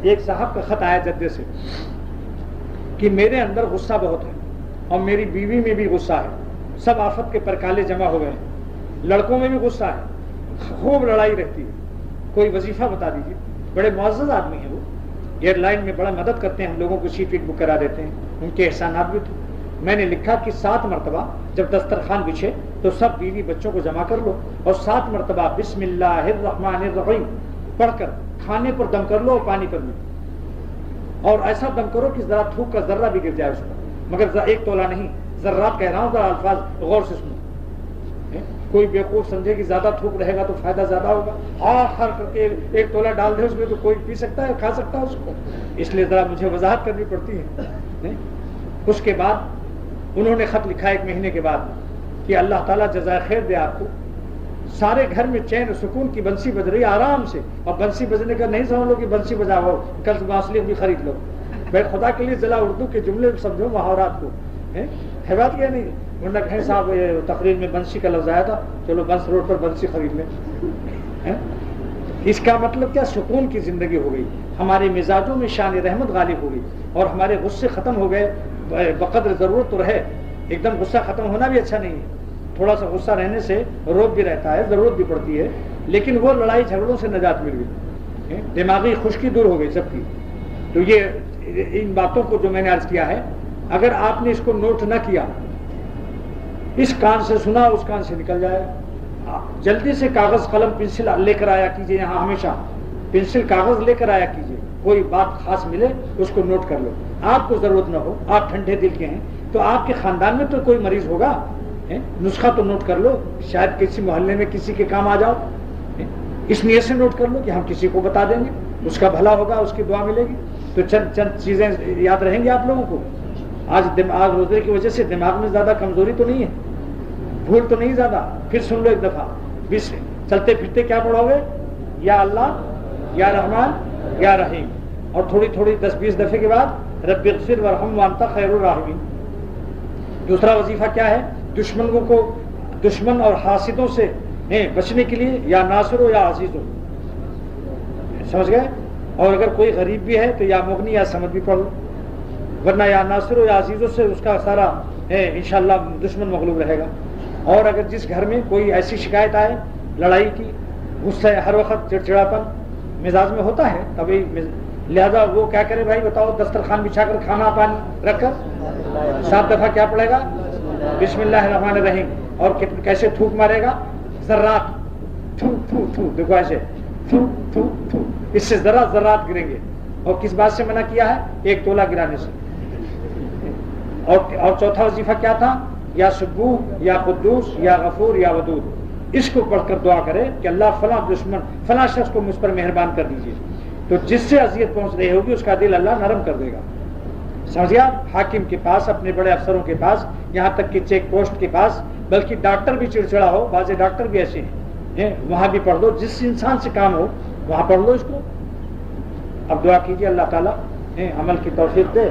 ایک صاحب کا خط آیا جدے سے کہ میرے اندر غصہ بہت ہے اور میری بیوی میں بھی غصہ ہے، سب آفت کے پرکالے جمع ہو گئے ہیں، لڑکوں میں بھی غصہ ہے، خوب لڑائی رہتی ہے، کوئی وظیفہ بتا دیجیے۔ بڑے معزز آدمی ہیں وہ، ایئر لائن میں بڑا مدد کرتے ہیں، ہم لوگوں کو سیٹ ویٹ بک کرا دیتے ہیں، ان کے احسانات بھی تھے۔ میں نے لکھا کہ 7 مرتبہ جب دسترخوان بچھے تو سب بیوی بچوں کو جمع کر لو اور 7 مرتبہ بسم اللہ الرحمن الرحیم پڑھ کر کھانے پر دم کر لو اور پانی پر بھی، اور ایسا دم کرو کہ ذرا تھوک کا ذرہ بھی گر جائے اس پر، مگر 1 تولہ نہیں، ذرات کہہ رہا ہوں، ذرا الفاظ غور سے سنو۔ کوئی بیوقوف سمجھے کہ زیادہ تھوک رہے گا تو فائدہ زیادہ ہوگا، آخر کر کے 1 تولہ ڈال دے اس میں تو کوئی پی سکتا ہے، کھا سکتا ہے اس کو، اس لیے ذرا مجھے وضاحت کرنی پڑتی ہے۔ اس کے بعد انہوں نے خط لکھا 1 مہینے کے بعد کہ اللہ تعالیٰ جزائے خیر دے آپ کو، سارے گھر میں چین و سکون کی بنسی بج رہی ہے آرام سے، اور بنسی بجنے کا نہیں سمجھ لو کہ بنسی بجاؤ کل بانسری بھی خرید لو، بھائی خدا کے لیے ذرا اردو کے جملے سمجھو، محاورات کو، ہے بات کیا نہیں؟ ورنہ کہیں صاحب تقریر میں بنسی کا لفظ آیا تھا، چلو بنس روڈ پر بنسی خرید لیں۔ اس کا مطلب کیا؟ سکون کی زندگی ہو گئی، ہمارے مزاجوں میں شان رحمت غالب ہو گئی، اور ہمارے غصے ختم ہو گئے۔ بقدر ضرورت تو رہے، ایک دم غصہ ختم ہونا بھی اچھا نہیں ہے، تھوڑا سا غصہ رہنے سے روب بھی رہتا ہے، ضرورت بھی پڑتی ہے، لیکن وہ لڑائی جھگڑوں سے نجات مل گئی، دماغی خشکی دور ہو گئی سب کی۔ تو یہ ان باتوں کو جو میں نے عرض کیا ہے، اگر آپ نے اس کو نوٹ نہ کیا، اس کان سے سنا اس کان سے نکل جائے، جلدی سے کاغذ قلم پنسل لے کر آیا کیجیے، یہاں ہمیشہ پنسل کاغذ لے کر آیا کیجیے، کوئی بات خاص ملے اس کو نوٹ کر لو، آپ کو ضرورت نہ ہو، آپ ٹھنڈے دل کے ہیں تو آپ کے خاندان میں تو کوئی مریض ہوگا، نسخہ تو نوٹ کر لو، شاید کسی محلے میں کسی کے کام آ جاؤ، اس نیت سے نوٹ کر لو کہ ہم کسی کو بتا دیں گے، اس کا بھلا ہوگا، اس کی دعا ملے گی، تو چند چیزیں یاد رہیں گی آپ لوگوں کو۔ آج روزے کی وجہ سے دماغ میں زیادہ کمزوری تو نہیں ہے، بھول تو نہیں زیادہ، پھر سن لو ایک دفعہ، چلتے پھرتے کیا پڑھو گے؟ یا اللہ، یا رحمان، یا رحیم، اور تھوڑی تھوڑی 10-20 دفعے کے بعد رب اغفر وارحم وانت خیر الراحمین۔ دوسرا وظیفہ کیا ہے؟ دشمن اور حاسدوں سے بچنے کے لیے یا ناصر ہو یا عزیز ہو، سمجھ گئے؟ اور اگر کوئی غریب بھی ہے تو یا مغنی یا سمد بھی پڑھ لو، ورنہ یا ناصر ہو یا عزیزوں سے اس کا سارا انشاءاللہ دشمن مغلوب رہے گا۔ اور اگر جس گھر میں کوئی ایسی شکایت آئے لڑائی کی، غصہ ہر وقت چڑچڑاپن مزاج میں ہوتا ہے، تبھی لہذا وہ کیا کرے بھائی بتاؤ؟ دسترخوان بچھا کر کھانا پانی رکھ کر 7 دفعہ کیا پڑھے گا؟ بسم اللہ الرحمن الرحیم، اور کیسے تھوک مارے گا؟ ذرات، تھو تھو تھو، دیکھو ایسے تھو تھو تھو، اس سے ذرات گریں گے۔ اور کس بات سے منع کیا ہے؟ 1 تولہ گرانے سے۔ اور چوتھا وظیفہ کیا تھا؟ یا سبوح، یا قدوس، یا غفور، یا ودود، اس کو پڑھ کر دعا کرے کہ اللہ فلاں دشمن فلاں شخص کو مجھ پر مہربان کر دیجیے، تو جس سے اذیت پہنچ رہی ہوگی اس کا دل اللہ نرم کر دے گا۔ سمجھے آپ؟ حاکم کے پاس، اپنے بڑے افسروں کے پاس، یہاں تک کہ چیک پوسٹ کے پاس، بلکہ ڈاکٹر بھی چڑچڑا ہو، بعض ڈاکٹر بھی ایسے ہیں، وہاں بھی پڑھ لو، جس انسان سے کام ہو وہاں پڑھ لو اس کو۔ اب دعا کیجیے اللہ تعالیٰ عمل کی توفیق دے۔